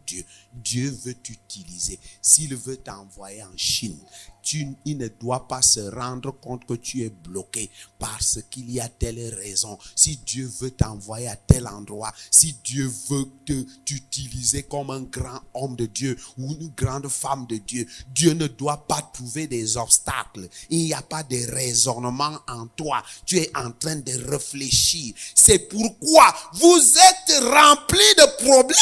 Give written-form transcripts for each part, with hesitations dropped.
Dieu. Dieu veut t'utiliser. S'il veut t'envoyer en Chine, il ne doit pas se rendre compte que tu es bloqué parce qu'il y a telle raison. Si Dieu veut t'envoyer à tel endroit, si Dieu veut t'utiliser comme un grand homme de Dieu ou une grande femme de Dieu, Dieu ne doit pas trouver des obstacles. Il n'y a pas de raisonnement en toi. Tu es en train de réfléchir. C'est pourquoi vous êtes remplis de problèmes.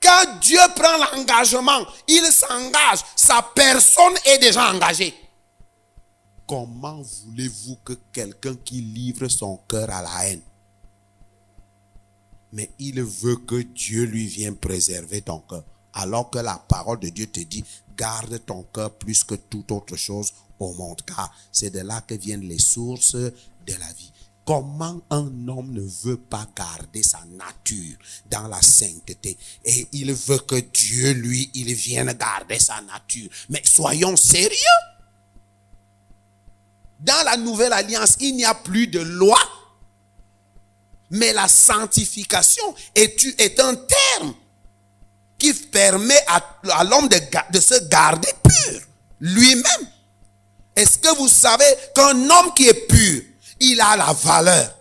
Quand Dieu prend l'engagement, il s'engage. Sa personne est déjà engagée. Comment voulez-vous que quelqu'un qui livre son cœur à la haine, mais il veut que Dieu lui vienne préserver ton cœur, alors que la parole de Dieu te dit, garde ton cœur plus que toute autre chose au monde, car c'est de là que viennent les sources de la vie. Comment un homme ne veut pas garder sa nature dans la sainteté et il veut que Dieu, lui, il vienne garder sa nature. Mais soyons sérieux. Dans la nouvelle alliance, il n'y a plus de loi. Mais la sanctification est un terme qui permet à l'homme de se garder pur lui-même. Est-ce que vous savez qu'un homme qui est pur, il a la valeur?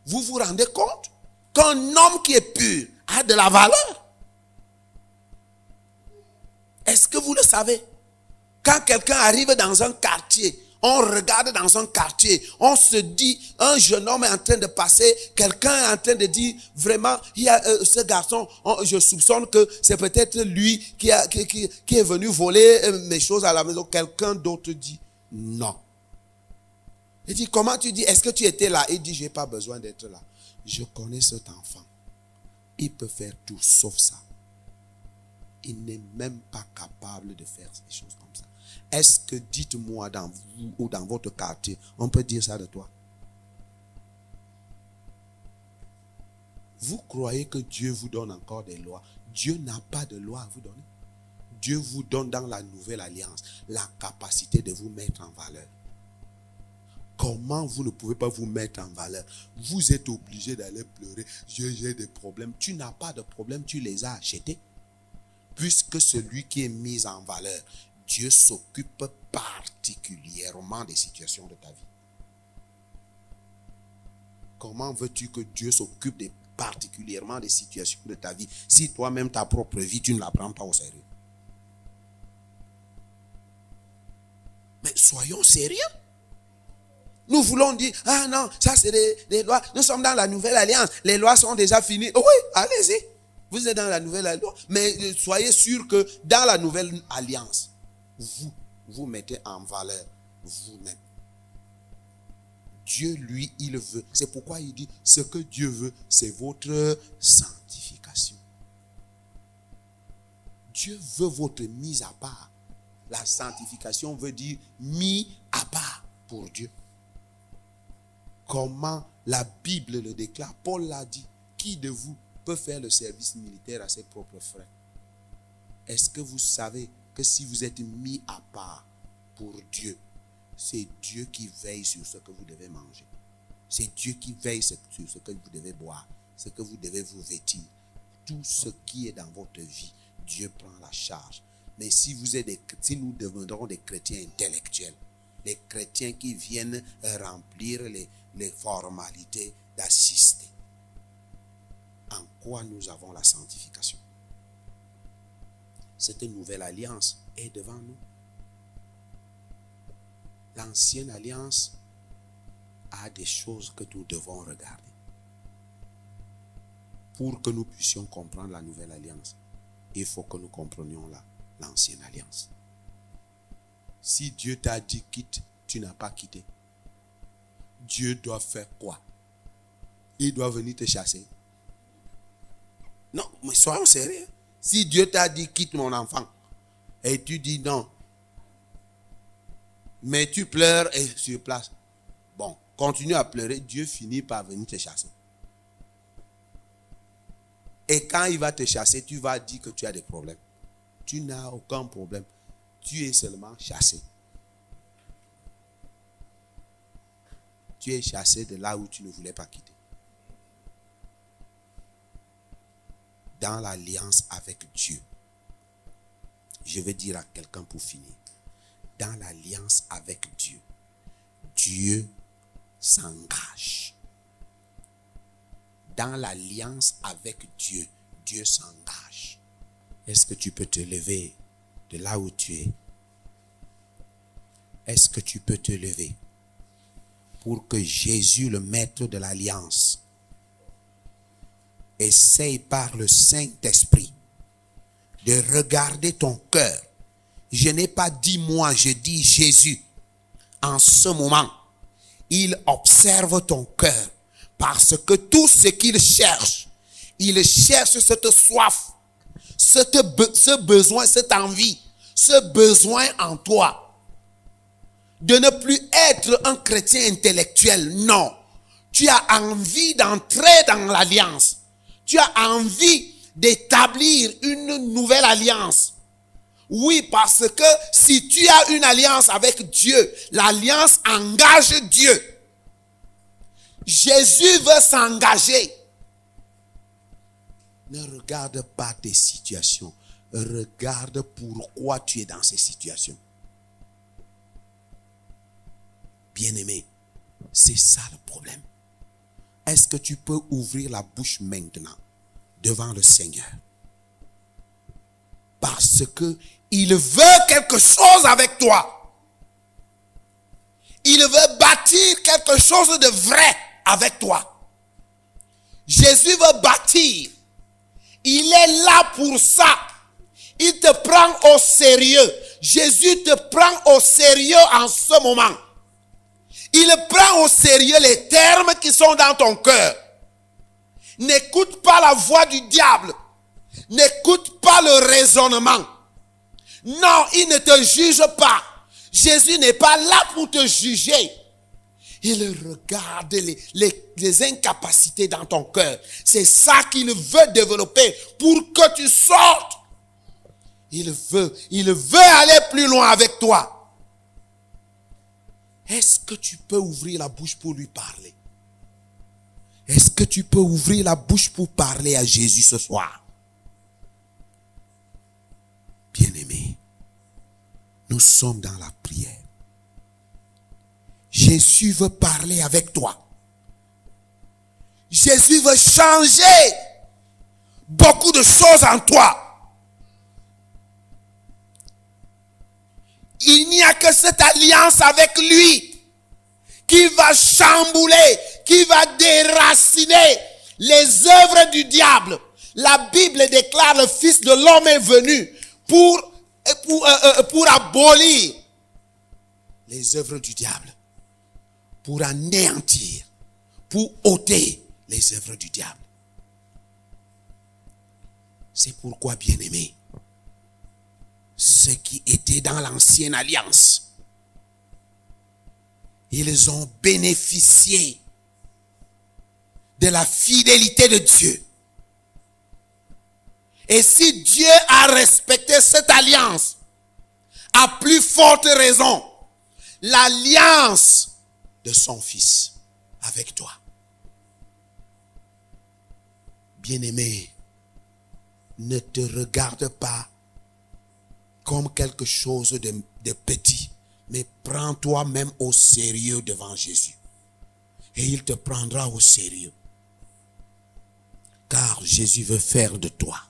Vous vous rendez compte qu'un homme qui est pur a de la valeur? Est-ce que vous le savez? Quand quelqu'un arrive dans un quartier, on regarde dans un quartier, on se dit, un jeune homme est en train de passer, quelqu'un est en train de dire, vraiment, il y a ce garçon, je soupçonne que c'est peut-être lui qui est venu voler mes choses à la maison. Quelqu'un d'autre dit, non. Il dit, comment tu dis, est-ce que tu étais là? Il dit, j'ai pas besoin d'être là. Je connais cet enfant. Il peut faire tout sauf ça. Il n'est même pas capable de faire des choses comme ça. Est-ce que, dites-moi, dans vous ou dans votre quartier, on peut dire ça de toi? Vous croyez que Dieu vous donne encore des lois? Dieu n'a pas de loi à vous donner. Dieu vous donne dans la nouvelle alliance la capacité de vous mettre en valeur. Comment vous ne pouvez pas vous mettre en valeur? Vous êtes obligé d'aller pleurer. J'ai des problèmes. Tu n'as pas de problème, tu les as achetés. Puisque celui qui est mis en valeur, Dieu s'occupe particulièrement des situations de ta vie. Comment veux-tu que Dieu s'occupe particulièrement des situations de ta vie si toi-même ta propre vie, tu ne la prends pas au sérieux? Mais soyons sérieux. Nous voulons dire, ah non, ça c'est des lois. Nous sommes dans la nouvelle alliance. Les lois sont déjà finies. Oui, allez-y. Vous êtes dans la nouvelle alliance. Mais soyez sûr que dans la nouvelle alliance, vous mettez en valeur vous-même. Dieu, lui, il veut. C'est pourquoi il dit, ce que Dieu veut, c'est votre sanctification. Dieu veut votre mise à part. La sanctification veut dire mis à part pour Dieu. Comment la Bible le déclare? Paul l'a dit. Qui de vous peut faire le service militaire à ses propres frères? Est-ce que vous savez que si vous êtes mis à part pour Dieu, c'est Dieu qui veille sur ce que vous devez manger. C'est Dieu qui veille sur ce que vous devez boire, ce que vous devez vous vêtir. Tout ce qui est dans votre vie, Dieu prend la charge. Mais si nous deviendrons des chrétiens intellectuels, des chrétiens qui viennent remplir les formalités d'assister, en quoi nous avons la sanctification? Cette nouvelle alliance est devant nous. L'ancienne alliance a des choses que nous devons regarder. Pour que nous puissions comprendre la nouvelle alliance, il faut que nous comprenions l'ancienne alliance. Si Dieu t'a dit quitte, tu n'as pas quitté. Dieu doit faire quoi? Il doit venir te chasser. Non, mais soyons sérieux. Si Dieu t'a dit quitte mon enfant, et tu dis non, mais tu pleures et sur place, bon, continue à pleurer, Dieu finit par venir te chasser. Et quand il va te chasser, tu vas dire que tu as des problèmes. Tu n'as aucun problème. Tu es seulement chassé. Tu es chassé de là où tu ne voulais pas quitter. dans l'alliance avec Dieu. Je vais dire à quelqu'un pour finir. Dans l'alliance avec Dieu, Dieu s'engage. Dans l'alliance avec Dieu, Dieu s'engage. Est-ce que tu peux te lever de là où tu es? Est-ce que tu peux te lever pour que Jésus, le maître de l'alliance, essaye par le Saint-Esprit de regarder ton cœur? Je n'ai pas dit moi, je dis Jésus. En ce moment, il observe ton cœur parce que tout ce qu'il cherche, il cherche cette soif, ce besoin, cette envie, ce besoin en toi de ne plus être un chrétien intellectuel. Non, tu as envie d'entrer dans l'alliance. Tu as envie d'établir une nouvelle alliance. Oui, parce que si tu as une alliance avec Dieu, l'alliance engage Dieu. Jésus veut s'engager. Ne regarde pas tes situations. Regarde pourquoi tu es dans ces situations. Bien-aimé, c'est ça le problème. Est-ce que tu peux ouvrir la bouche maintenant devant le Seigneur? Parce que il veut quelque chose avec toi. Il veut bâtir quelque chose de vrai avec toi. Jésus veut bâtir. Il est là pour ça. Il te prend au sérieux. Jésus te prend au sérieux en ce moment. Il prend au sérieux les termes qui sont dans ton cœur. N'écoute pas la voix du diable. N'écoute pas le raisonnement. Non, il ne te juge pas. Jésus n'est pas là pour te juger. Il regarde les incapacités dans ton cœur. C'est ça qu'il veut développer pour que tu sortes. Il veut aller plus loin avec toi. Est-ce que tu peux ouvrir la bouche pour lui parler? Est-ce que tu peux ouvrir la bouche pour parler à Jésus ce soir? Bien-aimé, nous sommes dans la prière. Jésus veut parler avec toi. Jésus veut changer beaucoup de choses en toi. Il n'y a que cette alliance avec lui qui va chambouler, qui va déraciner les œuvres du diable. La Bible déclare le Fils de l'homme est venu pour abolir les œuvres du diable, pour anéantir, pour ôter les œuvres du diable. C'est pourquoi, bien-aimés, ceux qui étaient dans l'ancienne alliance, ils ont bénéficié de la fidélité de Dieu. Et si Dieu a respecté cette alliance, à plus forte raison, l'alliance de son Fils avec toi. Bien-aimé, ne te regarde pas comme quelque chose de petit, mais prends toi-même au sérieux devant Jésus. Et il te prendra au sérieux. Car Jésus veut faire de toi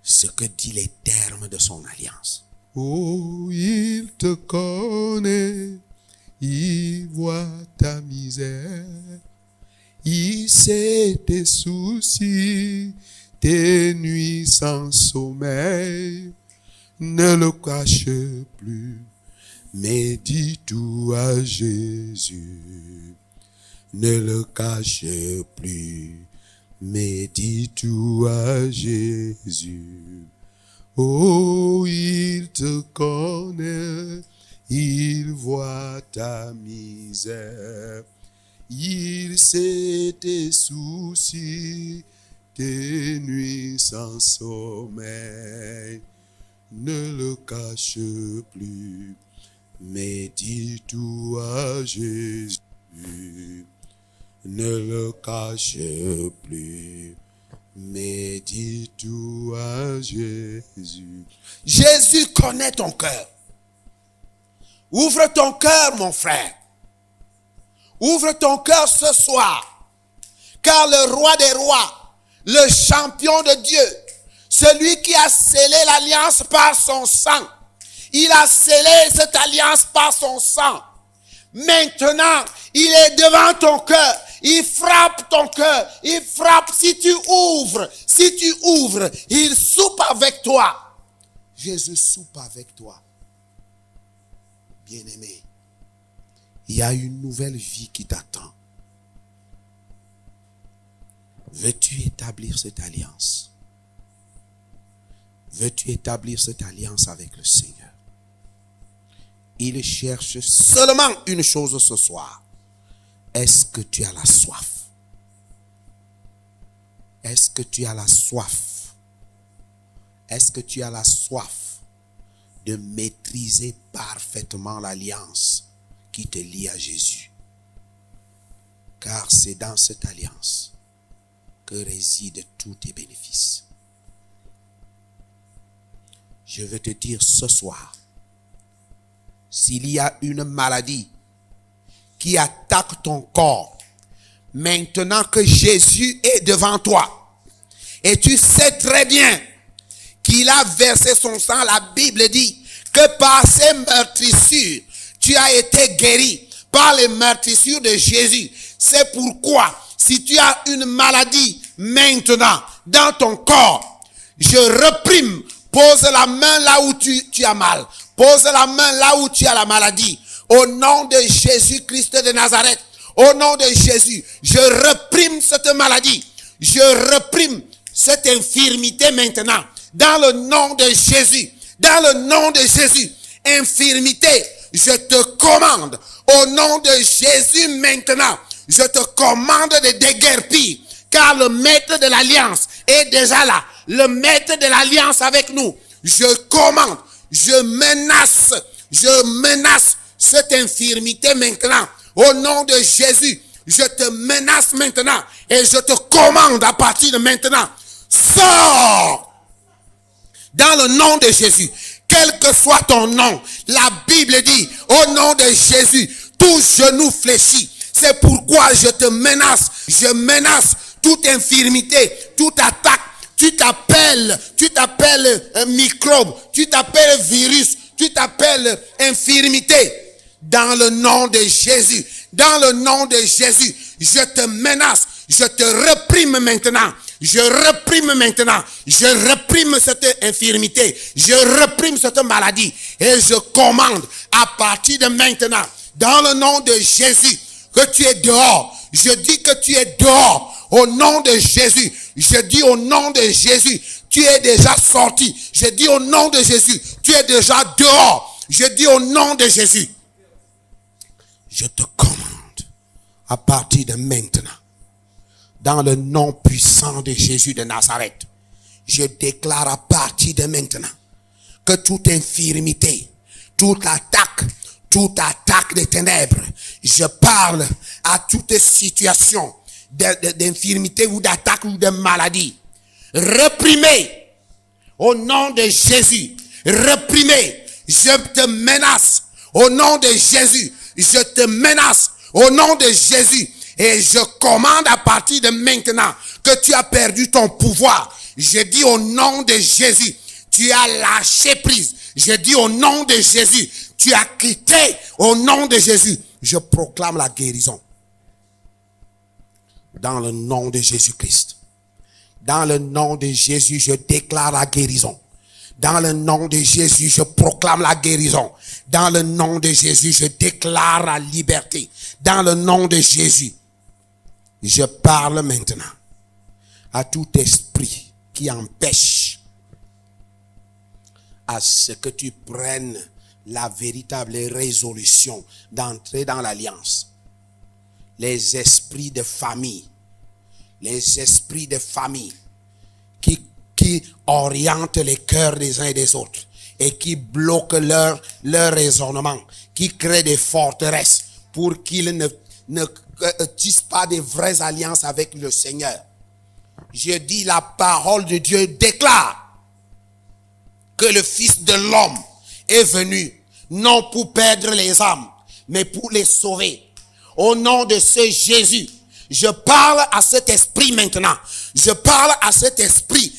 ce que dit les termes de son alliance. Oh, il te connaît, il voit ta misère, il sait tes soucis, tes nuits sans sommeil. Ne le cache plus, mais dis tout à Jésus. Ne le cache plus, mais dis tout à Jésus. Oh, il te connaît, il voit ta misère, il sait tes soucis, tes nuits sans sommeil. Ne le cache plus, mais dis tout à Jésus. Ne le cache plus, Mais dis tout à Jésus. Jésus connaît ton cœur. Ouvre ton cœur, mon frère. Ouvre ton cœur ce soir. Car le roi des rois, le champion de Dieu, celui qui a scellé l'alliance par son sang, il a scellé cette alliance par son sang. Maintenant, il est devant ton cœur. Il frappe ton cœur. Il frappe. Si tu ouvres, il soupe avec toi. Jésus soupe avec toi. Bien-aimé, il y a une nouvelle vie qui t'attend. Veux-tu établir cette alliance? Veux-tu établir cette alliance avec le Seigneur? Il cherche seulement une chose ce soir. Est-ce que tu as la soif? Est-ce que tu as la soif? Est-ce que tu as la soif de maîtriser parfaitement l'alliance qui te lie à Jésus? Car c'est dans cette alliance que résident tous tes bénéfices. Je veux te dire ce soir, s'il y a une maladie qui attaque ton corps, maintenant que Jésus est devant toi, et tu sais très bien qu'il a versé son sang, la Bible dit que par ses meurtrissures, tu as été guéri par les meurtrissures de Jésus. C'est pourquoi, si tu as une maladie maintenant dans ton corps, je réprime, pose la main là où tu as mal. Pose la main là où tu as la maladie. Au nom de Jésus-Christ de Nazareth, au nom de Jésus, je réprime cette maladie. Je réprime cette infirmité maintenant. Dans le nom de Jésus, dans le nom de Jésus, infirmité, je te commande, au nom de Jésus maintenant, je te commande de déguerpir, car le maître de l'alliance est déjà là. Le maître de l'alliance avec nous. Je commande, je menace cette infirmité maintenant. Au nom de Jésus, je te menace maintenant et je te commande à partir de maintenant. Sors dans le nom de Jésus. Quel que soit ton nom, la Bible dit, au nom de Jésus, tout genou fléchit. C'est pourquoi je te menace. Je menace toute infirmité, toute attaque. Tu t'appelles microbe, tu t'appelles virus, tu t'appelles infirmité. Dans le nom de Jésus, dans le nom de Jésus, je te menace, je te réprime maintenant. Je réprime maintenant, je réprime cette infirmité, je réprime cette maladie et je commande à partir de maintenant, dans le nom de Jésus, que tu es dehors. Je dis que tu es dehors. Au nom de Jésus, je dis au nom de Jésus, tu es déjà sorti. Je dis au nom de Jésus, tu es déjà dehors. Je dis au nom de Jésus, je te commande à partir de maintenant, dans le nom puissant de Jésus de Nazareth, je déclare à partir de maintenant que toute infirmité, toute attaque des ténèbres, je parle à toute situation d'infirmité ou d'attaque ou de maladie. Réprimez au nom de Jésus. Réprimez. Je te menace au nom de Jésus. Je te menace au nom de Jésus. Et je commande à partir de maintenant que tu as perdu ton pouvoir. Je dis au nom de Jésus, tu as lâché prise. Je dis au nom de Jésus, tu as quitté au nom de Jésus. Je proclame la guérison. Dans le nom de Jésus-Christ. Dans le nom de Jésus, je déclare la guérison. Dans le nom de Jésus, je proclame la guérison. Dans le nom de Jésus, je déclare la liberté. Dans le nom de Jésus, je parle maintenant à tout esprit qui empêche à ce que tu prennes la véritable résolution d'entrer dans l'alliance. Les esprits de famille, qui orientent les cœurs des uns et des autres et qui bloquent leur raisonnement, qui créent des forteresses pour qu'ils ne tissent pas des vraies alliances avec le Seigneur. Je dis, la parole de Dieu déclare que le Fils de l'homme est venu, non pour perdre les âmes, mais pour les sauver. Au nom de ce Jésus, je parle à cet esprit maintenant. Je parle à cet esprit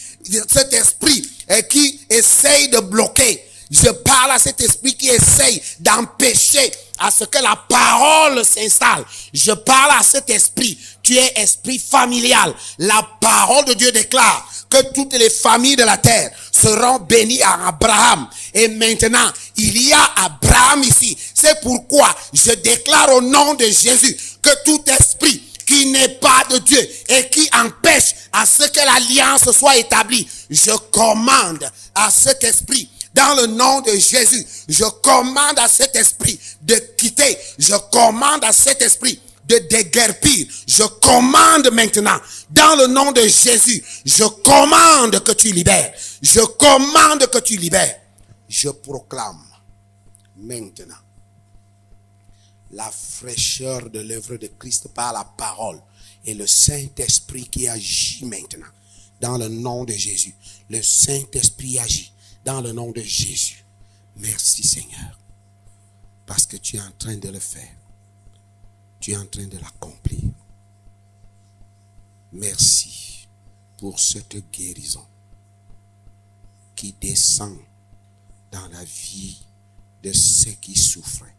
qui essaye de bloquer. Je parle à cet esprit qui essaye d'empêcher à ce que la parole s'installe. Je parle à cet esprit. Tu es esprit familial. La parole de Dieu déclare que toutes les familles de la terre seront bénies à Abraham. Et maintenant, il y a Abraham ici. C'est pourquoi je déclare au nom de Jésus que tout esprit qui n'est pas de Dieu et qui empêche à ce que l'alliance soit établie, je commande à cet esprit, dans le nom de Jésus, je commande à cet esprit de quitter, je commande à cet esprit de déguerpir, je commande maintenant, dans le nom de Jésus, je commande que tu libères, je commande que tu libères, je proclame maintenant la fraîcheur de l'œuvre de Christ par la parole et le Saint-Esprit qui agit maintenant dans le nom de Jésus. Le Saint-Esprit agit dans le nom de Jésus. Merci Seigneur, parce que tu es en train de le faire. Tu es en train de l'accomplir. Merci pour cette guérison qui descend dans la vie de ceux qui souffraient.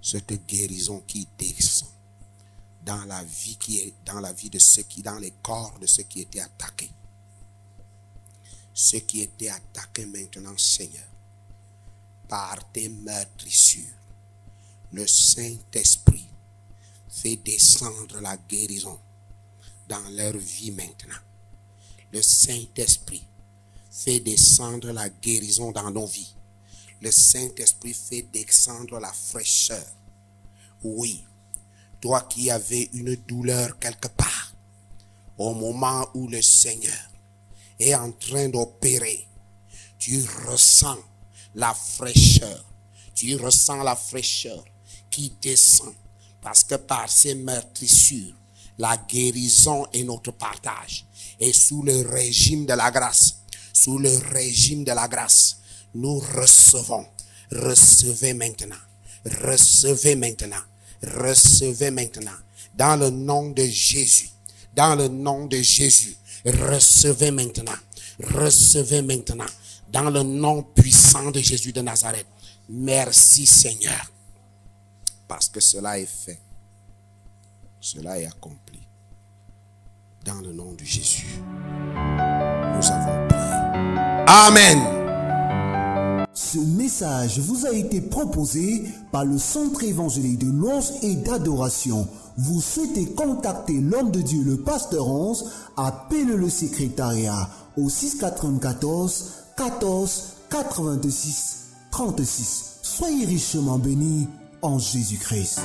Cette guérison qui descend dans la vie de ceux qui, dans les corps de ceux qui étaient attaqués. Ceux qui étaient attaqués maintenant, Seigneur, par tes meurtrissures. Le Saint-Esprit fait descendre la guérison dans leur vie maintenant. Le Saint-Esprit fait descendre la guérison dans nos vies. Le Saint-Esprit fait descendre la fraîcheur. Oui, toi qui avais une douleur quelque part, au moment où le Seigneur est en train d'opérer, tu ressens la fraîcheur. Tu ressens la fraîcheur qui descend. Parce que par ces meurtrissures, la guérison est notre partage. Et sous le régime de la grâce, sous le régime de la grâce, nous recevons. Recevez maintenant. Recevez maintenant. Recevez maintenant. Dans le nom de Jésus. Dans le nom de Jésus. Recevez maintenant. Recevez maintenant. Dans le nom puissant de Jésus de Nazareth. Merci Seigneur. Parce que cela est fait. Cela est accompli. Dans le nom de Jésus. Nous avons prié. Amen. Ce message vous a été proposé par le Centre évangélique de louange et d'adoration. Vous souhaitez contacter l'homme de Dieu, le pasteur 11, appelez le secrétariat au 694 14 86 36. Soyez richement bénis en Jésus-Christ.